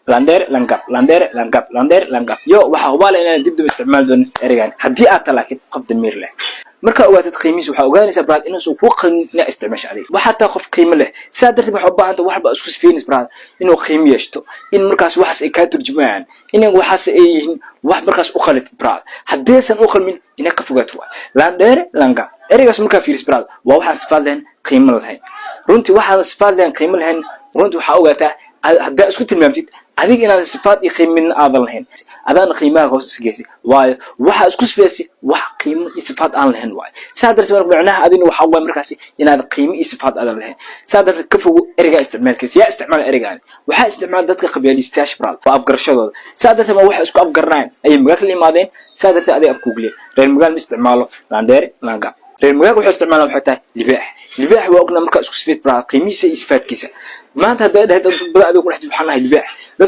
لاندير لانقاب يو waxa hubaal inaan dib isticmaal doon erigan hadii aad talaakin qof damir leh marka ogaatid qiimihiisa waxa ogaanaysaa braad inuu ku qiimina isticmaasho adeeg waxa taa qof qiimo leh saadartii waxa u baahan tahay waxba isku sifeeynis braad inuu qiimo yeeshto in markaas waxas ay ka turjumaan in waxas ay yihiin wax markaas u khalid braad hadeesan u qalmin ina ka fogaato لاندير لانقاب erigaas marka fiiris braad waa waxa sifaad leh qiimo lahayn runtii waxa sifaad leh qiimo lahayn runtii waxa ogaataa hadaa isku tilmaamtid adiga inaad sifaad iyo qiimo aadan lahayn adaan qiimaha hoos isgeesi waayo waxa isku sifeeysi wax qiimo iyo sifaad aan lahayn waayo saadartii macnaha adina waxa waa markaas inaad qiimo iyo sifaad aadan lahayn saadartii ka fogo eriga isticmaalkiisa yaa isticmaal erigaan waxa isticmaal dadka qabiilistaash braad oo afgarashadooda saadartii ma waxa isku afgarnaan ay magaal la imaadeen saadartii aday af Google reer magaal isticmaalo لاندير لانقاب reer magaal waxa isticmaalaan waxa tahay libaax waa ogna marka isku sifeed braad qiimihiisa iyo sifaadkiisa maanta hadaa dad badan ku dhex waxaan lahayd libaax